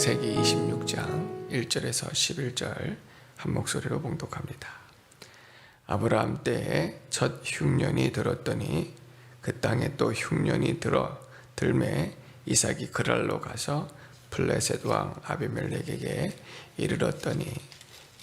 창세기 26장 1절에서 11절 한 목소리로 봉독합니다. 아브라함 때에 첫 흉년이 들었더니 그 땅에 또 흉년이 들매 이삭이 그랄로 가서 블레셋 왕 아비멜렉에게 이르렀더니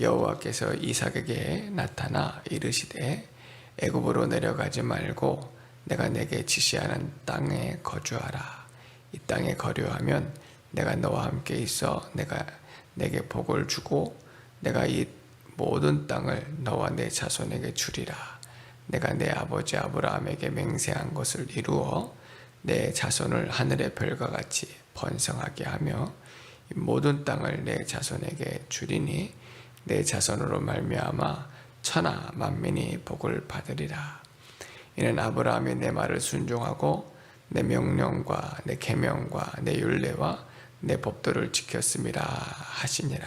여호와께서 이삭에게 나타나 이르시되 애굽으로 내려가지 말고 내가 내게 지시하는 땅에 거주하라. 이 땅에 거류하면 내가 너와 함께 있어 내가 내게 복을 주고 내가 이 모든 땅을 너와 내 자손에게 주리라. 내가 내 아버지 아브라함에게 맹세한 것을 이루어 내 자손을 하늘의 별과 같이 번성하게 하며 이 모든 땅을 내 자손에게 주리니 내 자손으로 말미암아 천하 만민이 복을 받으리라. 이는 아브라함이 내 말을 순종하고 내 명령과 내 계명과 내 율례와 내 법도를 지켰음이라 하시니라.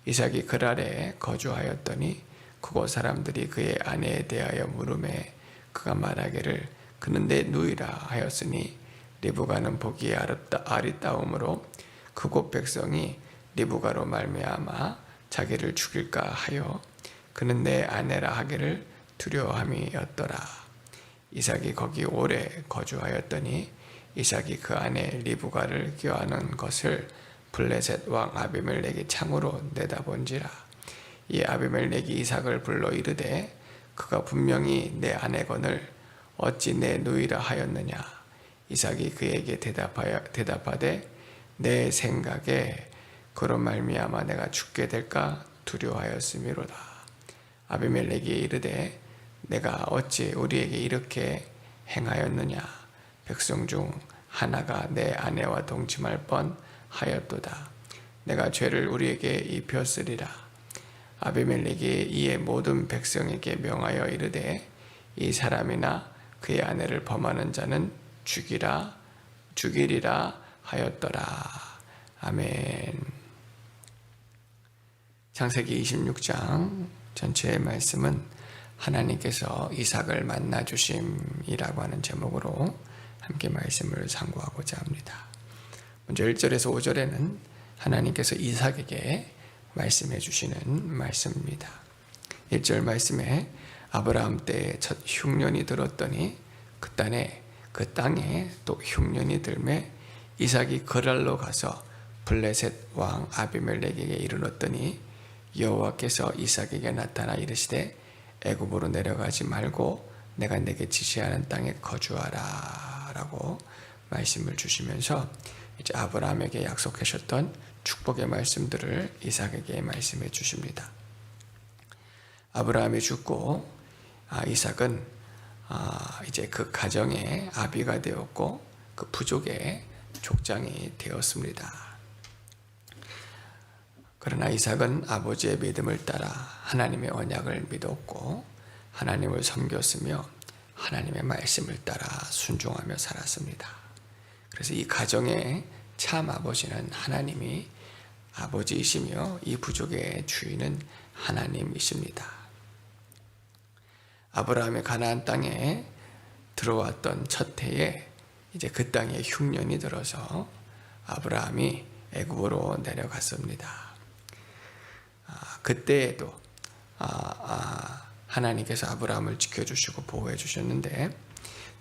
이삭이 그랄에 거주하였더니 그곳 사람들이 그의 아내에 대하여 물으매 그가 말하기를 그는 내 누이라 하였으니 리브가는 보기에 아리따움으로 그곳 백성이 리브가로 말미암아 자기를 죽일까 하여 그는 내 아내라 하기를 두려워함이었더라. 이삭이 거기 오래 거주하였더니 이삭이 그 아내 리브가를 꾀하는 것을 블레셋 왕 아비멜렉이 창으로 내다본지라. 이 아비멜렉이 이삭을 불러 이르되 그가 분명히 내 아내거늘 어찌 내 누이라 하였느냐. 이삭이 그에게 대답하되 내 생각에 그로 말미암아 내가 죽게 될까 두려워하였음이로다. 아비멜렉이 이르되 내가 어찌 우리에게 이렇게 행하였느냐. 백성 중 하나가 내 아내와 동침할 뻔하였도다. 내가 죄를 우리에게 입혔으리라. 아비멜렉이 이에 모든 백성에게 명하여 이르되 이 사람이나 그의 아내를 범하는 자는 죽이리라 하였더라. 아멘. 창세기 26장 전체의 말씀은 하나님께서 이삭을 만나 주심이라고 하는 제목으로 함께 말씀을 상고하고자 합니다. 먼저 1절에서 5절에는 하나님께서 이삭에게 말씀해 주시는 말씀입니다. 1절 말씀에 아브라함 때에 첫 흉년이 들었더니 그 땅에 또 흉년이 들매 이삭이 그랄로 가서 블레셋 왕 아비멜렉에게 이르렀더니 여호와께서 이삭에게 나타나 이르시되 애굽으로 내려가지 말고 내가 내게 지시하는 땅에 거주하라 라고 말씀을 주시면서 이제 아브라함에게 약속하셨던 축복의 말씀들을 이삭에게 말씀해 주십니다. 아브라함이 죽고 이삭은 이제 그 가정의 아비가 되었고 그 부족의 족장이 되었습니다. 그러나 이삭은 아버지의 믿음을 따라 하나님의 언약을 믿었고 하나님을 섬겼으며 하나님의 말씀을 따라 순종하며 살았습니다. 그래서 이 가정의 참 아버지는 하나님이 아버지이시며 이 부족의 주인은 하나님이십니다. 아브라함의 가나안 땅에 들어왔던 첫 해에 이제 그 땅에 흉년이 들어서 아브라함이 애굽으로 내려갔습니다. 그때에도 하나님께서 아브라함을 지켜주시고 보호해 주셨는데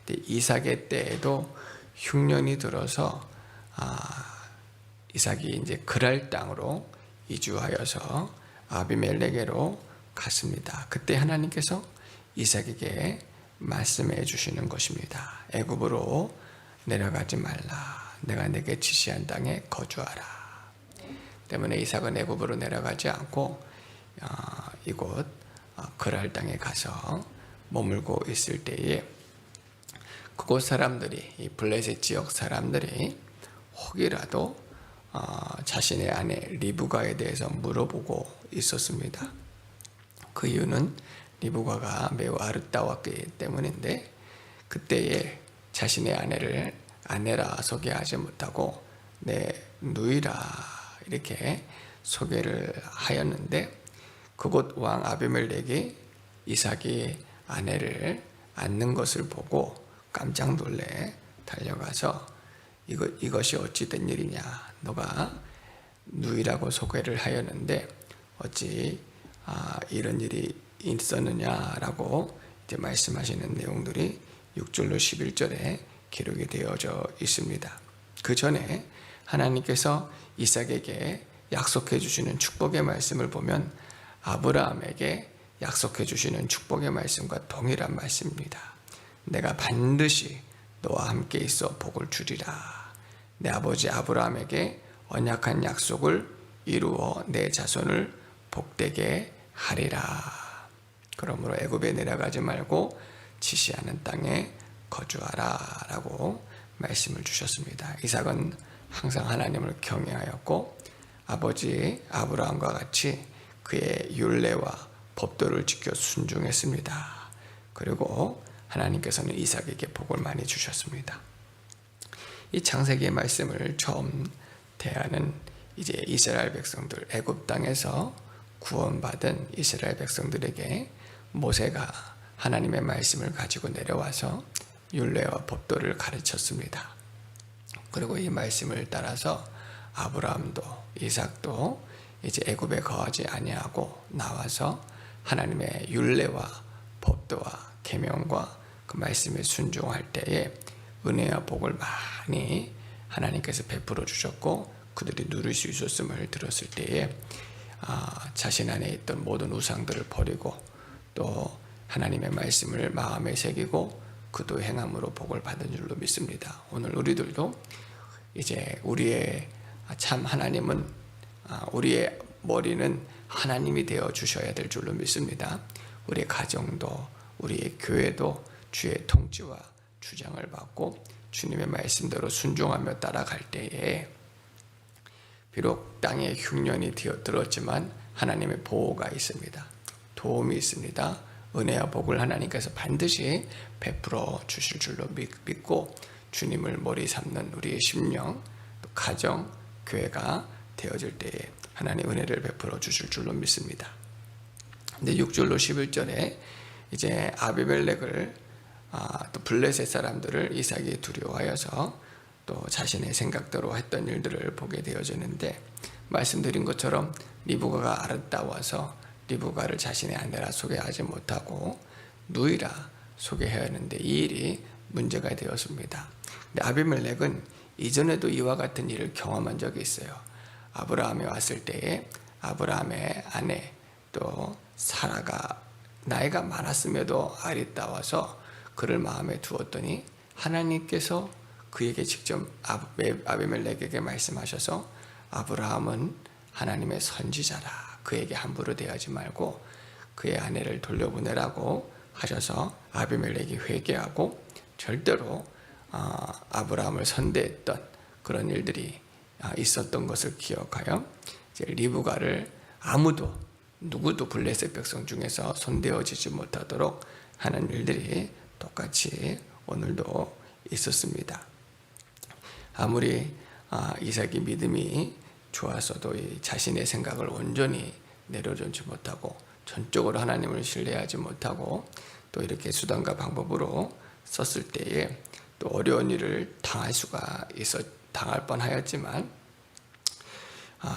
이삭의 때에도 흉년이 들어서 이삭이 이제 그랄 땅으로 이주하여서 아비멜렉에로 갔습니다. 그때 하나님께서 이삭에게 말씀해 주시는 것입니다. 애굽으로 내려가지 말라. 내가 내게 지시한 땅에 거주하라. 때문에 이삭은 애굽으로 내려가지 않고 이곳 그랄 땅에 가서 머물고 있을 때에 그곳 사람들이 이 블레셋 지역 사람들이 혹이라도 자신의 아내 리브가에 대해서 물어보고 있었습니다. 그 이유는 리브가가 매우 아름다웠기 때문인데 그때에 자신의 아내를 아내라 소개하지 못하고 내 누이라 이렇게 소개를 하였는데 그곳 왕 아비멜렉이 이삭이 아내를 안는 것을 보고 깜짝 놀래 달려가서 이것이 어찌 된 일이냐. 너가 누이라고 소개를 하였는데 어찌 이런 일이 있었느냐라고 이제 말씀하시는 내용들이 6절로 11절에 기록이 되어져 있습니다. 그 전에 하나님께서 이삭에게 약속해 주시는 축복의 말씀을 보면 아브라함에게 약속해 주시는 축복의 말씀과 동일한 말씀입니다. 내가 반드시 너와 함께 있어 복을 주리라. 내 아버지 아브라함에게 언약한 약속을 이루어 내 자손을 복되게 하리라. 그러므로 애굽에 내려가지 말고 지시하는 땅에 거주하라 라고 말씀을 주셨습니다. 이삭은 항상 하나님을 경외하였고 아버지 아브라함과 같이 그의 율례와 법도를 지켜 순종했습니다. 그리고 하나님께서는 이삭에게 복을 많이 주셨습니다. 이 창세기의 말씀을 처음 대하는 이제 이스라엘 백성들, 애굽 땅에서 구원받은 이스라엘 백성들에게 모세가 하나님의 말씀을 가지고 내려와서 율례와 법도를 가르쳤습니다. 그리고 이 말씀을 따라서 아브라함도 이삭도 이제 애굽에 거하지 아니하고 나와서 하나님의 율례와 법도와 계명과 그 말씀에 순종할 때에 은혜와 복을 많이 하나님께서 베풀어 주셨고 그들이 누릴 수 있었음을 들었을 때에 자신 안에 있던 모든 우상들을 버리고 또 하나님의 말씀을 마음에 새기고 그도 행함으로 복을 받은 줄로 믿습니다. 오늘 우리들도 이제 우리의 참 하나님은 우리의 머리는 하나님이 되어 주셔야 될 줄로 믿습니다. 우리의 가정도 우리의 교회도 주의 통치와 주장을 받고 주님의 말씀대로 순종하며 따라갈 때에 비록 땅에 흉년이 들었지만 하나님의 보호가 있습니다. 도움이 있습니다. 은혜와 복을 하나님께서 반드시 베풀어 주실 줄로 믿고 주님을 머리 삼는 우리의 심령, 또 가정, 교회가 되어질 때에 하나님 은혜를 베풀어 주실 줄로 믿습니다. 근데 6절로 11절에 이제 아비멜렉을 또 블레셋 사람들을 이삭이 두려워하여서 또 자신의 생각대로 했던 일들을 보게 되어지는데 말씀드린 것처럼 리브가가 아름다워서 리브가를 자신의 아내라 소개하지 못하고 누이라 소개해야 하는데 이 일이 문제가 되었습니다. 근데 아비멜렉은 이전에도 이와 같은 일을 경험한 적이 있어요. 아브라함이 왔을 때에 아브라함의 아내 또 사라가 나이가 많았음에도 아리따워서 그를 마음에 두었더니 하나님께서 그에게 직접 아비멜렉에게 말씀하셔서 아브라함은 하나님의 선지자라. 그에게 함부로 대하지 말고 그의 아내를 돌려보내라고 하셔서 아비멜렉이 회개하고 절대로 아브라함을 선대했던 그런 일들이 있었던 것을 기억하여 이제 리브가를 누구도 블레셋 백성 중에서 손대어지지 못하도록 하는 일들이 똑같이 오늘도 있었습니다. 아무리 이삭이 믿음이 좋았어도 자신의 생각을 온전히 내려놓지 못하고 전적으로 하나님을 신뢰하지 못하고 또 이렇게 수단과 방법으로 썼을 때에 또 어려운 일을 당할 뻔하였지만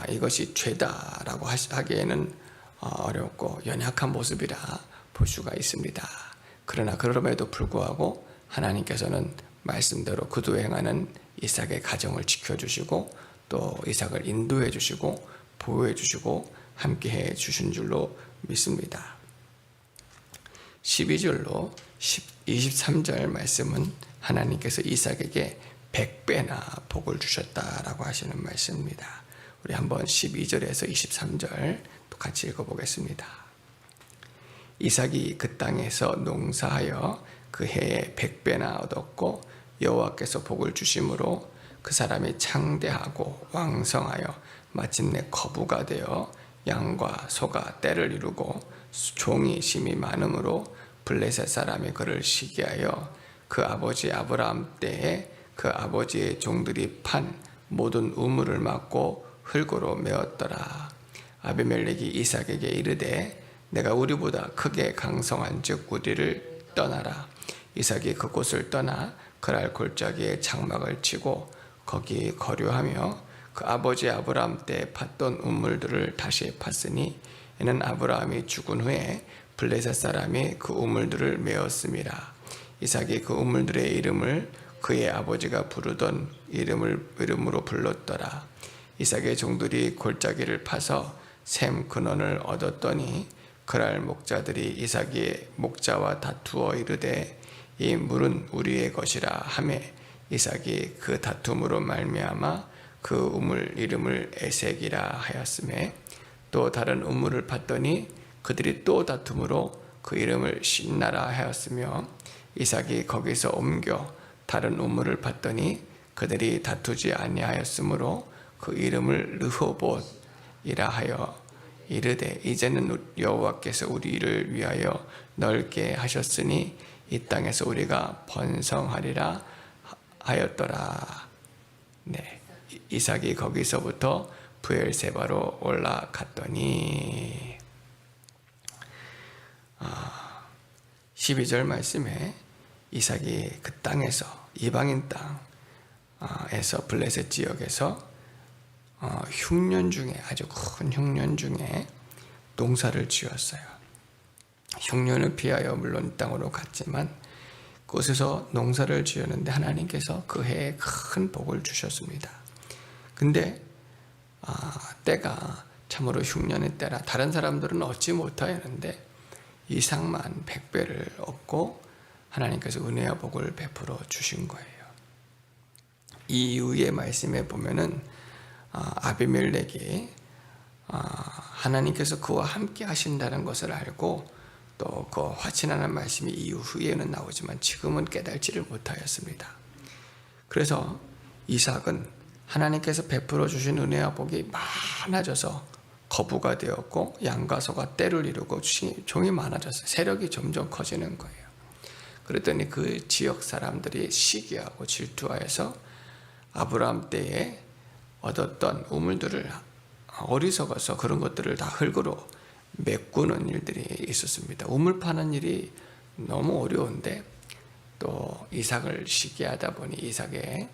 이것이 죄다라고 하기에는 어렵고 연약한 모습이라 볼 수가 있습니다. 그러나 그럼에도 불구하고 하나님께서는 말씀대로 그도 행하는 이삭의 가정을 지켜주시고 또 이삭을 인도해 주시고 보호해 주시고 함께해 주신 줄로 믿습니다. 12절로 23절 말씀은 하나님께서 이삭에게 100배나 복을 주셨다라고 하시는 말씀입니다. 우리 한번 12절에서 23절 또 같이 읽어보겠습니다. 이삭이 그 땅에서 농사하여 그 해에 100배나 얻었고 여호와께서 복을 주심으로 그 사람이 창대하고 왕성하여 마침내 거부가 되어 양과 소가 떼를 이루고 종이 심이 많음으로 블레셋 사람이 그를 시기하여 그 아버지 아브라함 때에 그 아버지의 종들이 판 모든 우물을 막고 흙으로 메었더라. 아비멜렉이 이삭에게 이르되 내가 우리보다 크게 강성한 즉 우리를 떠나라. 이삭이 그곳을 떠나 그랄 골짜기에 장막을 치고 거기 거류하며 그 아버지 아브라함 때 팠던 우물들을 다시 팠으니 이는 아브라함이 죽은 후에 블레셋 사람이 그 우물들을 메었습니다. 이삭이 그 우물들의 이름을 그의 아버지가 부르던 이름으로 불렀더라. 이삭의 종들이 골짜기를 파서 샘 근원을 얻었더니 그날 목자들이 이삭의 목자와 다투어 이르되 이 물은 우리의 것이라 하매 이삭이 그 다툼으로 말미암아 그 우물 이름을 에색이라 하였으며 또 다른 우물을 팠더니 그들이 또 다툼으로 그 이름을 신나라 하였으며 이삭이 거기서 옮겨 다른 우물을 팠더니 그들이 다투지 아니하였으므로 그 이름을 르호봇이라 하여 이르되 이제는 여호와께서 우리를 위하여 넓게 하셨으니 이 땅에서 우리가 번성하리라 하였더라. 네, 이삭이 거기서부터 브엘세바로 올라갔더니 12절 말씀에 이삭이 그 땅에서 이방인 땅에서 블레셋 지역에서 흉년 중에 아주 큰 흉년 중에 농사를 지었어요. 흉년을 피하여 물론 이 땅으로 갔지만 그곳에서 농사를 지었는데 하나님께서 그 해에 큰 복을 주셨습니다. 근데 때가 참으로 흉년의 때라 다른 사람들은 얻지 못하였는데 이삭만 100배를 얻고 하나님께서 은혜와 복을 베풀어 주신 거예요. 이 이후의 말씀에 보면은 아비멜렉이 하나님께서 그와 함께 하신다는 것을 알고 또 그 화친하는 말씀이 이후에는 나오지만 지금은 깨달지를 못하였습니다. 그래서 이삭은 하나님께서 베풀어 주신 은혜와 복이 많아져서 거부가 되었고 양과 소가 때를 이루고 종이 많아졌어요. 세력이 점점 커지는 거예요. 그랬더니 그 지역 사람들이 시기하고 질투하여서 아브라함 때에 얻었던 우물들을 어리석어서 그런 것들을 다 흙으로 메꾸는 일들이 있었습니다. 우물 파는 일이 너무 어려운데 또 이삭을 시기하다 보니 이삭의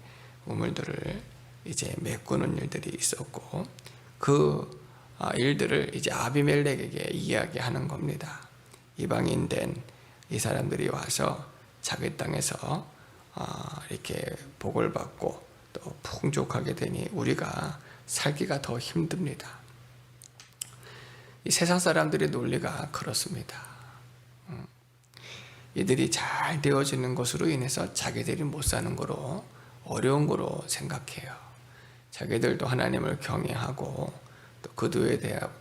우물들을 이제 메꾸는 일들이 있었고 그 일들을 이제 아비멜렉에게 이야기하는 겁니다. 이방인 된 이 사람들이 와서 자기 땅에서 이렇게 복을 받고 또 풍족하게 되니 우리가 살기가 더 힘듭니다. 이 세상 사람들의 논리가 그렇습니다. 이들이 잘 되어지는 것으로 인해서 자기들이 못 사는 거로 어려운 거로 생각해요. 자기들도 하나님을 경외하고 또 그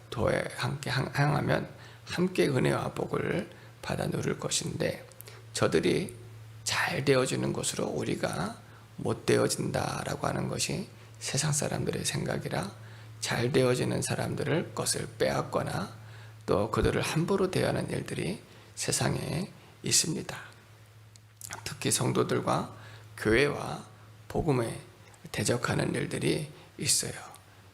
도에 함께 향하면 함께 은혜와 복을 받아 누릴 것인데 저들이 잘 되어지는 것으로 우리가 못 되어진다라고 하는 것이 세상 사람들의 생각이라 잘 되어지는 사람들을 것을 빼앗거나 또 그들을 함부로 대하는 일들이 세상에 있습니다. 특히 성도들과 교회와 복음에 대적하는 일들이 있어요.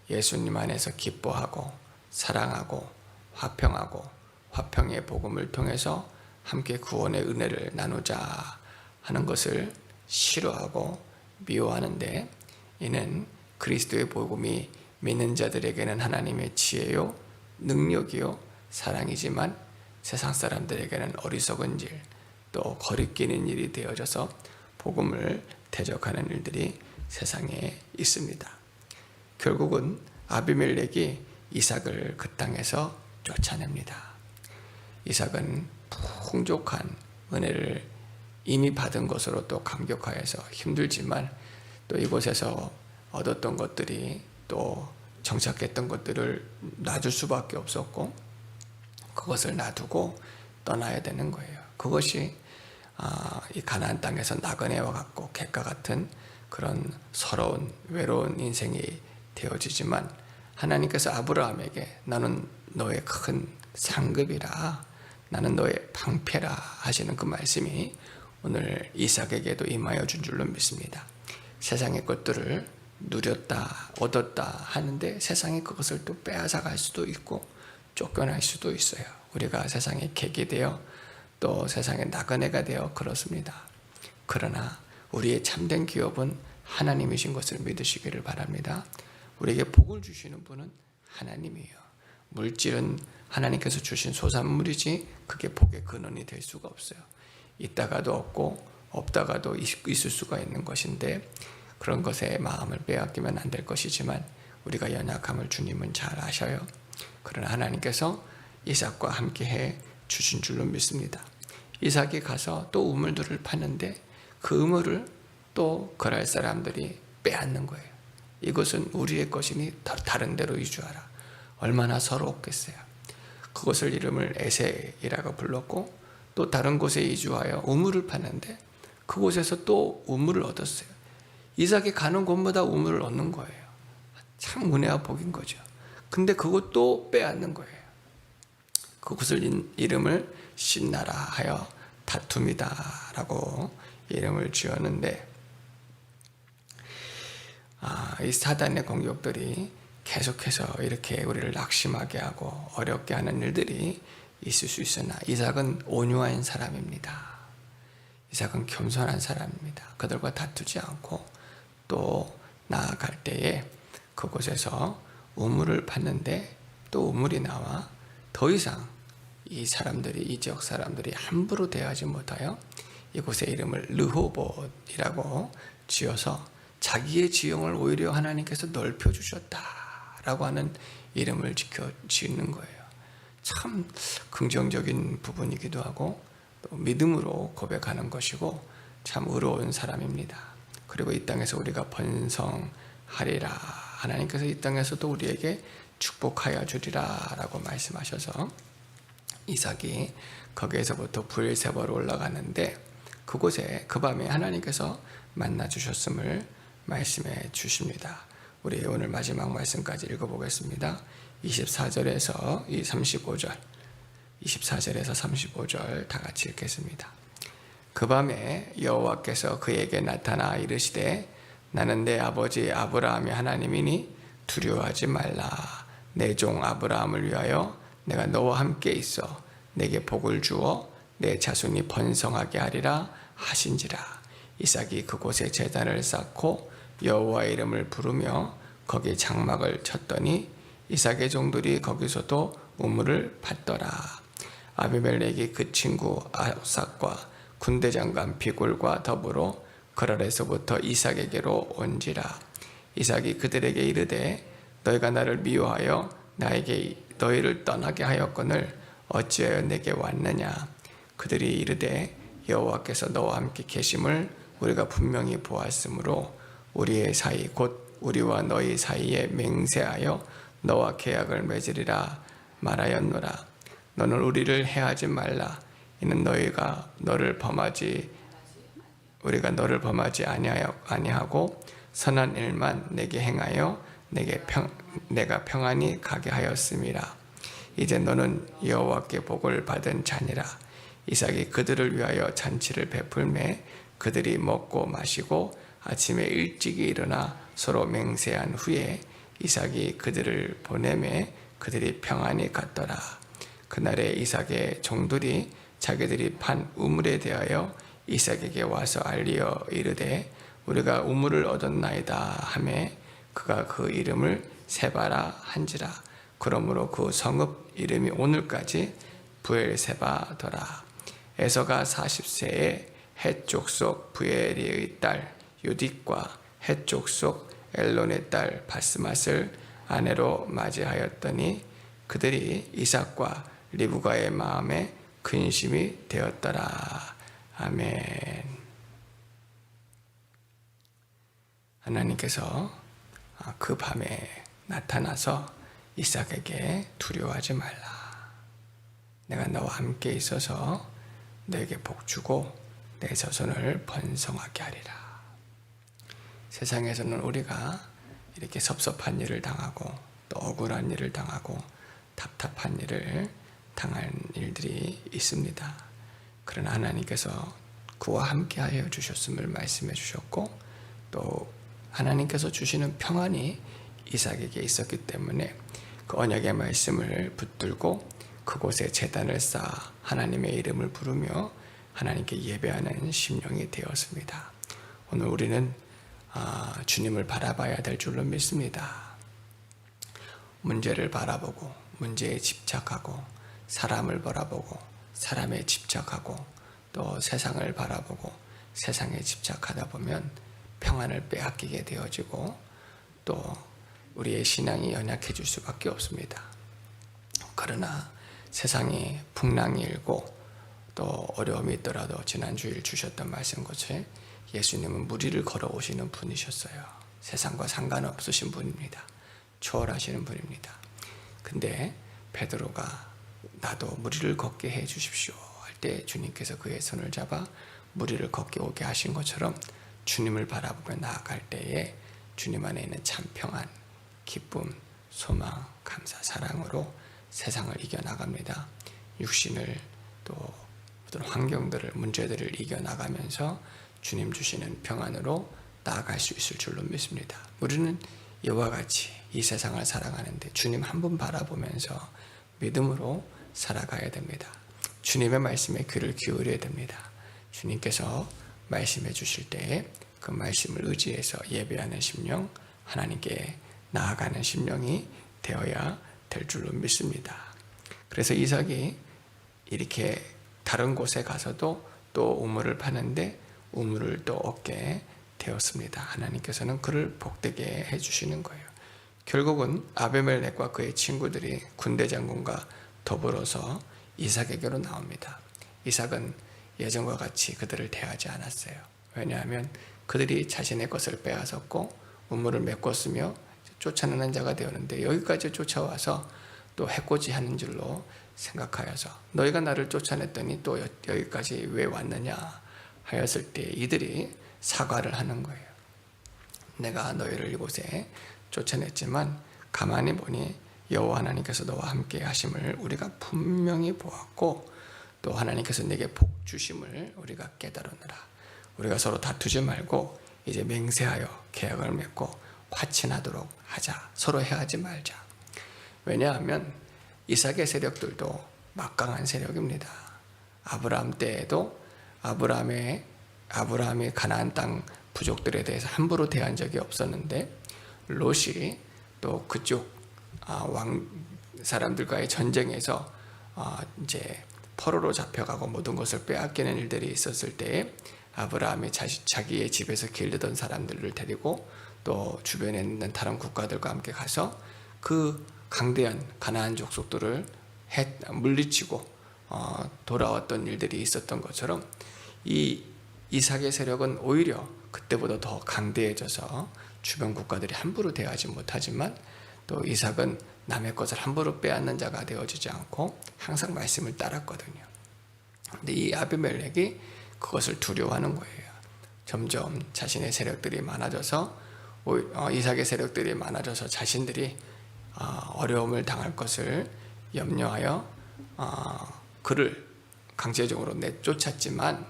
예수님 안에서 기뻐하고 사랑하고 화평하고 화평의 복음을 통해서 함께 구원의 은혜를 나누자 하는 것을 싫어하고 미워하는데 이는 그리스도의 복음이 믿는 자들에게는 하나님의 지혜요 능력이요 사랑이지만 세상 사람들에게는 어리석은 일 또 거리끼는 일이 되어져서 복음을 대적하는 일들이 세상에 있습니다. 결국은 아비멜렉이 이삭을 그 땅에서 쫓아냅니다. 이삭은 풍족한 은혜를 이미 받은 것으로 또 감격하여서 힘들지만 또 이곳에서 얻었던 것들이 또 정착했던 것들을 놔줄 수밖에 없었고 그것을 놔두고 떠나야 되는 거예요. 그것이 이 가나안 땅에서 나그네와 같고 객과 같은 그런 서러운 외로운 인생이 되어지지만 하나님께서 아브라함에게 너는 너의 큰 상급이라 나는 너의 방패라 하시는 그 말씀이 오늘 이삭에게도 임하여 준 줄로 믿습니다. 세상의 것들을 누렸다 얻었다 하는데 세상이 그것을 또 빼앗아 갈 수도 있고 쫓겨날 수도 있어요. 우리가 세상에 객이 되어 또 세상에 나그네가 되어 그렇습니다. 그러나 우리의 참된 기업은 하나님이신 것을 믿으시기를 바랍니다. 우리에게 복을 주시는 분은 하나님이에요. 물질은 하나님께서 주신 소산물이지 그게 복의 근원이 될 수가 없어요. 있다가도 없고 없다가도 있을 수가 있는 것인데 그런 것에 마음을 빼앗기면 안 될 것이지만 우리가 연약함을 주님은 잘 아셔요. 그러나 하나님께서 이삭과 함께해 주신 줄로 믿습니다. 이삭이 가서 또 우물들을 파는데 그 우물을 또 거랄 사람들이 빼앗는 거예요. 이것은 우리의 것이니 다른 데로 이주하라. 얼마나 서러웠겠어요. 그것을 이름을 에세이라고 불렀고 또 다른 곳에 이주하여 우물을 파는데 그곳에서 또 우물을 얻었어요. 이삭이 가는 곳마다 우물을 얻는 거예요. 참 은혜와 복인 거죠. 근데 그것도 빼앗는 거예요. 그곳을 이름을 신나라 하여 다툼이다 라고 이름을 지었는데 이 사단의 공격들이 계속해서 이렇게 우리를 낙심하게 하고 어렵게 하는 일들이 있을 수 있으나 이삭은 온유한 사람입니다. 이삭은 겸손한 사람입니다. 그들과 다투지 않고 또 나아갈 때에 그곳에서 우물을 팠는데 또 우물이 나와 더 이상 이 지역 사람들이 함부로 대하지 못하여 이곳의 이름을 르호봇이라고 지어서 자기의 지형을 오히려 하나님께서 넓혀주셨다라고 하는 이름을 지는 거예요. 참 긍정적인 부분이기도 하고 또 믿음으로 고백하는 것이고 참 의로운 사람입니다. 그리고 이 땅에서 우리가 번성하리라. 하나님께서 이 땅에서도 우리에게 축복하여 주리라 라고 말씀하셔서 이삭이 거기에서부터 브엘세바로 올라가는데 그곳에 그 밤에 하나님께서 만나 주셨음을 말씀해 주십니다. 우리 오늘 마지막 말씀까지 읽어보겠습니다. 24절에서 35절 24절에서 35절 다 같이 읽겠습니다. 그 밤에 여호와께서 그에게 나타나 이르시되 나는 내 아버지 아브라함의 하나님이니 두려워하지 말라. 내 종 아브라함을 위하여 내가 너와 함께 있어 내게 복을 주어 내 자손이 번성하게 하리라 하신지라. 이삭이 그곳에 제단을 쌓고 여호와의 이름을 부르며 거기에 장막을 쳤더니 이삭의 종들이 거기서도 우물을 팠더라. 아비멜렉이 그 친구 아삭과 군대장관 비골과 더불어 그랄에서부터 이삭에게로 온지라. 이삭이 그들에게 이르되 너희가 나를 미워하여 나에게 너희를 떠나게 하였거늘 어찌하여 내게 왔느냐. 그들이 이르되 여호와께서 너와 함께 계심을 우리가 분명히 보았으므로 우리의 사이 곧 우리와 너희 사이에 맹세하여 너와 계약을 맺으리라 말하였노라. 너는 우리를 해하지 말라. 이는 우리가 너를 범하지 아니하고 선한 일만 내게 행하여 내가 평안히 가게 하였음이라. 이제 너는 여호와께 복을 받은 자니라. 이삭이 그들을 위하여 잔치를 베풀매 그들이 먹고 마시고 아침에 일찍이 일어나 서로 맹세한 후에 이삭이 그들을 보내매 그들이 평안히 갔더라. 그날에 이삭의 종들이 자기들이 판 우물에 대하여 이삭에게 와서 알리어 이르되 우리가 우물을 얻었나이다 하매 그가 그 이름을 세바라 한지라. 그러므로 그 성읍 이름이 오늘까지 브엘세바더라. 에서가 40세에 헷 족속 부엘리의 딸 유딕과 헷 족속 엘론의 딸 바스맛을 아내로 맞이하였더니 그들이 이삭과 리브가의 마음에 근심이 되었더라. 아멘. 하나님께서 그 밤에 나타나서 이삭에게 두려워하지 말라. 내가 너와 함께 있어서 너에게 복주고 내 자손을 번성하게 하리라. 세상에서는 우리가 이렇게 섭섭한 일을 당하고 또 억울한 일을 당하고 답답한 일을 당한 일들이 있습니다. 그러나 하나님께서 그와 함께 하여 주셨음을 말씀해 주셨고 또 하나님께서 주시는 평안이 이삭에게 있었기 때문에 그 언약의 말씀을 붙들고 그곳에 제단을 쌓아 하나님의 이름을 부르며 하나님께 예배하는 심령이 되었습니다. 오늘 우리는 주님을 바라봐야 될 줄로 믿습니다. 문제를 바라보고 문제에 집착하고 사람을 바라보고 사람에 집착하고 또 세상을 바라보고 세상에 집착하다 보면 평안을 빼앗기게 되어지고 또 우리의 신앙이 연약해질 수밖에 없습니다. 그러나 세상이 풍랑이 일고 또 어려움이 있더라도 지난 주일 주셨던 말씀같이 예수님은 무리를 걸어오시는 분이셨어요. 세상과 상관없으신 분입니다. 초월하시는 분입니다. 근데 베드로가 나도 무리를 걷게 해 주십시오 할 때 주님께서 그의 손을 잡아 무리를 걷게 오게 하신 것처럼 주님을 바라보며 나아갈 때에 주님 안에 있는 참 평안, 기쁨, 소망, 감사, 사랑으로 세상을 이겨나갑니다. 육신을 또 어떤 환경들을, 문제들을 이겨나가면서 주님 주시는 평안으로 나아갈 수 있을 줄로 믿습니다. 우리는 이와 같이 이 세상을 살아가는데 주님 한 분 바라보면서 믿음으로 살아가야 됩니다. 주님의 말씀에 귀를 기울여야 됩니다. 주님께서 말씀해 주실 때에 그 말씀을 의지해서 예배하는 심령, 하나님께 나아가는 심령이 되어야 될 줄로 믿습니다. 그래서 이삭이 이렇게 다른 곳에 가서도 또 우물을 파는데 우물을 또 얻게 되었습니다. 하나님께서는 그를 복되게 해주시는 거예요. 결국은 아비멜렉과 그의 친구들이 군대 장군과 더불어서 이삭에게로 나옵니다. 이삭은 예전과 같이 그들을 대하지 않았어요. 왜냐하면 그들이 자신의 것을 빼앗았고 우물을 메꿨으며 쫓아내는 자가 되었는데 여기까지 쫓아와서 또 해코지하는 줄로 생각하여서 너희가 나를 쫓아냈더니 또 여기까지 왜 왔느냐 하였을 때 이들이 사과를 하는 거예요. 내가 너희를 이곳에 쫓아냈지만 가만히 보니 여호와 하나님께서 너와 함께 하심을 우리가 분명히 보았고 또 하나님께서 내게 복 주심을 우리가 깨달았느라. 우리가 서로 다투지 말고 이제 맹세하여 계약을 맺고 화친하도록 하자. 서로 해하지 말자. 왜냐하면 이삭의 세력들도 막강한 세력입니다. 아브라함 때에도 아브라함이 가나안 땅 부족들에 대해서 함부로 대한 적이 없었는데 롯이 또 그쪽 왕 사람들과의 전쟁에서 이제 포로로 잡혀가고 모든 것을 빼앗기는 일들이 있었을 때에 아브라함이 자기의 집에서 기르던 사람들을 데리고 또 주변에 있는 다른 국가들과 함께 가서 그 강대한 가나안 족속들을 물리치고 돌아왔던 일들이 있었던 것처럼 이 이삭의 세력은 오히려 그때보다 더 강대해져서 주변 국가들이 함부로 대하지 못하지만 또 이삭은 남의 것을 함부로 빼앗는 자가 되어지지 않고 항상 말씀을 따랐거든요. 근데 이 아비멜렉이 그것을 두려워하는 거예요. 점점 자신의 세력들이 많아져서 이삭의 세력들이 많아져서 자신들이 어려움을 당할 것을 염려하여 그를 강제적으로 내쫓았지만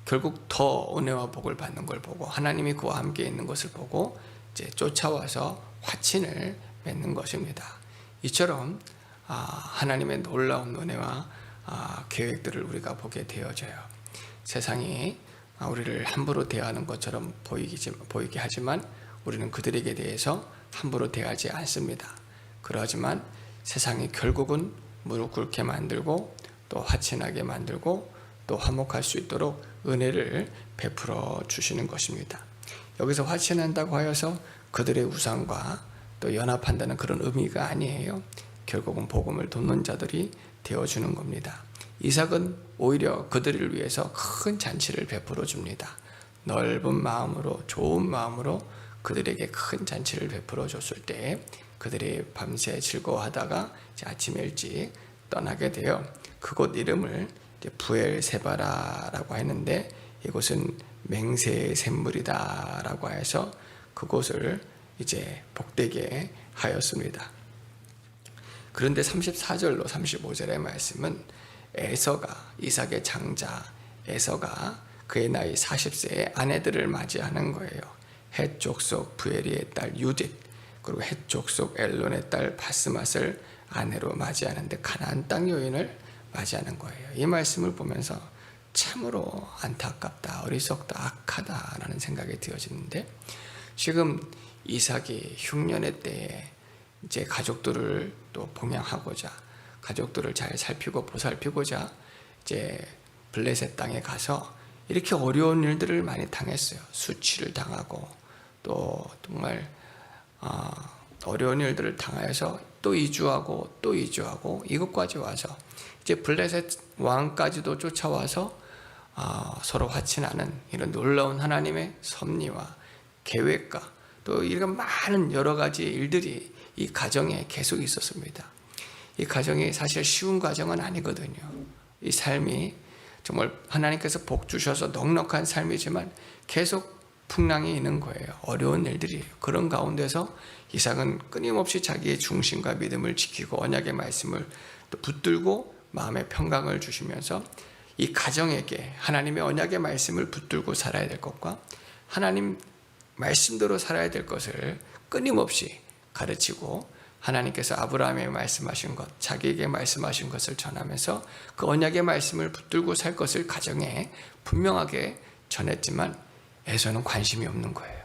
결국 더 은혜와 복을 받는 걸 보고 하나님이 그와 함께 있는 것을 보고 이제 쫓아와서 화친을 맺는 것입니다. 이처럼 하나님의 놀라운 은혜와 계획들을 우리가 보게 되어져요. 세상이 우리를 함부로 대하는 것처럼 보이게 하지만 우리는 그들에게 대해서 함부로 대하지 않습니다. 그러지만 세상이 결국은 무릎 꿇게 만들고 또 화친하게 만들고 또 화목할 수 있도록 은혜를 베풀어 주시는 것입니다. 여기서 화친한다고 하여서 그들의 우상과 또 연합한다는 그런 의미가 아니에요. 결국은 복음을 돕는 자들이 되어주는 겁니다. 이삭은 오히려 그들을 위해서 큰 잔치를 베풀어 줍니다. 넓은 마음으로 좋은 마음으로 그들에게 큰 잔치를 베풀어 줬을 때 그들이 밤새 즐거워하다가 아침에 일찍 떠나게 되어 그곳 이름을 부엘세바라라고 했는데 이곳은 맹세의 샘물이다라고 해서 그곳을 이제 복되게 하였습니다. 그런데 34절로 35절의 말씀은 에서가 이삭의 장자 에서가 그의 나이 40세에 아내들을 맞이하는 거예요. 헷 족속 부엘리의 딸 유딧 그리고 헷 족속 엘론의 딸 바스맛을 아내로 맞이하는데 가나안 땅 여인을 맞이하는 거예요. 이 말씀을 보면서 참으로 안타깝다, 어리석다, 악하다라는 생각이 되어지는데 지금 이삭이 흉년의 때에 이제 가족들을 또 봉양하고자, 가족들을 잘 살피고 보살피고자 이제 블레셋 땅에 가서 이렇게 어려운 일들을 많이 당했어요. 수치를 당하고 또 정말 어려운 일들을 당하여서 또 이주하고 또 이주하고 이것까지 와서 이제 블레셋 왕까지도 쫓아와서 서로 화친하는 이런 놀라운 하나님의 섭리와 계획과 또 이런 많은 여러 가지 일들이 이 가정에 계속 있었습니다. 이 가정이 사실 쉬운 가정은 아니거든요. 이 삶이 정말 하나님께서 복 주셔서 넉넉한 삶이지만 계속 풍랑이 있는 거예요. 어려운 일들이에요. 그런 가운데서 이삭은 끊임없이 자기의 중심과 믿음을 지키고 언약의 말씀을 또 붙들고 마음의 평강을 주시면서 이 가정에게 하나님의 언약의 말씀을 붙들고 살아야 될 것과 하나님 말씀대로 살아야 될 것을 끊임없이 가르치고 하나님께서 아브라함에게 말씀하신 것, 자기에게 말씀하신 것을 전하면서 그 언약의 말씀을 붙들고 살 것을 가정에 분명하게 전했지만 에서는 관심이 없는 거예요.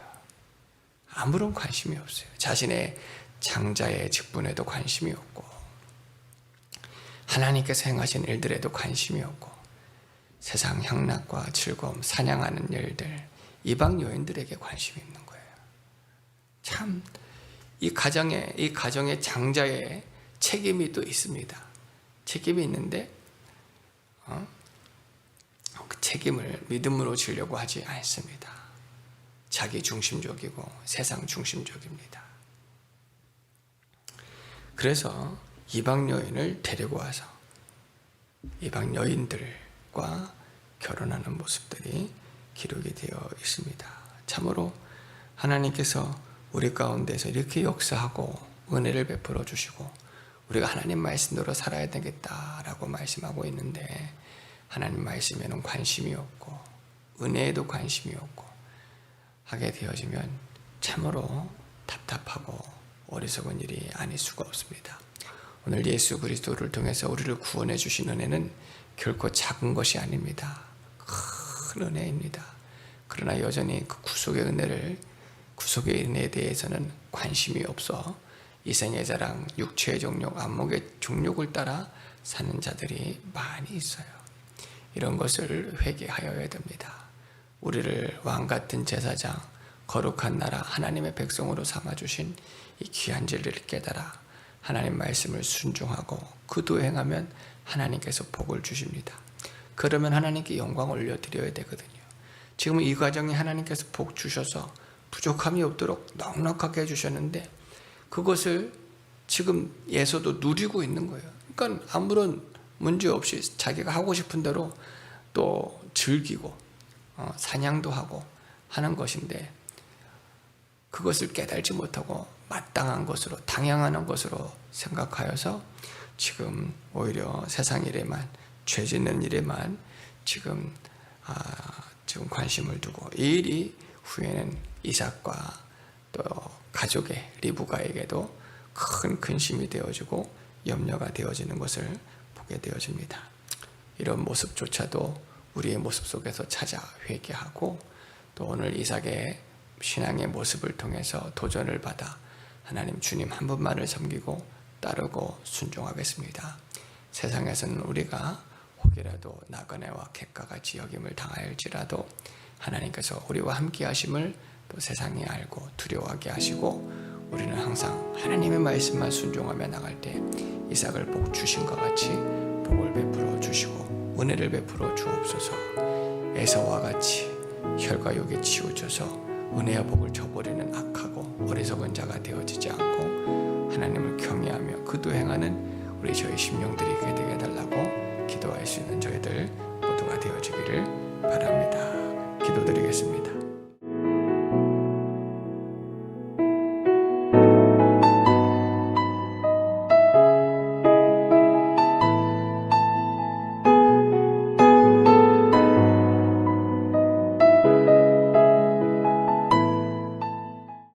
아무런 관심이 없어요. 자신의 장자의 직분에도 관심이 없고 하나님께서 행하신 일들에도 관심이 없고 세상 향락과 즐거움, 사냥하는 일들, 이방 여인들에게 관심이 있는 거예요. 참 이 가정의 장자의 책임이 또 있습니다. 책임이 있는데 그 책임을 믿음으로 지려고 하지 않습니다. 자기 중심적이고 세상 중심적입니다. 그래서 이방 여인을 데리고 와서 이방 여인들과 결혼하는 모습들이 기록이 되어 있습니다. 참으로 하나님께서 우리 가운데서 이렇게 역사하고 은혜를 베풀어 주시고 우리가 하나님 말씀대로 살아야 되겠다라고 말씀하고 있는데 하나님 말씀에는 관심이 없고 은혜에도 관심이 없고 하게 되어지면 참으로 답답하고 어리석은 일이 아닐 수가 없습니다. 오늘 예수 그리스도를 통해서 우리를 구원해 주신 은혜는 결코 작은 것이 아닙니다. 큰 은혜입니다. 그러나 여전히 그 구속의 은혜에 대해서는 관심이 없어 이생의 자랑, 육체의 정욕, 안목의 정욕을 따라 사는 자들이 많이 있어요. 이런 것을 회개하여야 됩니다. 우리를 왕같은 제사장, 거룩한 나라, 하나님의 백성으로 삼아주신 이 귀한 진리를 깨달아 하나님 말씀을 순종하고 그도 행하면 하나님께서 복을 주십니다. 그러면 하나님께 영광 올려드려야 되거든요. 지금 이 과정에 하나님께서 복 주셔서 부족함이 없도록 넉넉하게 해주셨는데 그것을 지금 에서도 누리고 있는 거예요. 그러니까 아무런 문제 없이 자기가 하고 싶은 대로 또 즐기고 사냥도 하고 하는 것인데 그것을 깨달지 못하고 마땅한 것으로 당연한 것으로 생각하여서 지금 오히려 세상 일에만 죄 짓는 일에만 지금 관심을 두고 이 일이 후에는 이삭과 또 가족의 리브가에게도 큰 근심이 되어지고 염려가 되어지는 것을 보게 되어집니다. 이런 모습조차도 우리의 모습 속에서 찾아 회개하고 또 오늘 이삭의 신앙의 모습을 통해서 도전을 받아 하나님 주님 한 분만을 섬기고 따르고 순종하겠습니다. 세상에서는 우리가 혹이라도 나그네와 객과 같이 여김을 당하일지라도 하나님께서 우리와 함께 하심을 또 세상이 알고 두려워하게 하시고 우리는 항상 하나님의 말씀만 순종하며 나갈 때 이삭을 복 주신 것 같이 복을 베풀어 주시고 은혜를 베풀어 주옵소서. 에서와 같이 혈과 육에 치우쳐서 은혜와 복을 저버리는 악하고 어리석은 자가 되어지지 않고 하나님을 경외하며 그도 행하는 우리 저희 심령들이 있게 되게 해달라고 기도할 수 있는 저희들 모두가 되어지기를 바랍니다. 기도드리겠습니다.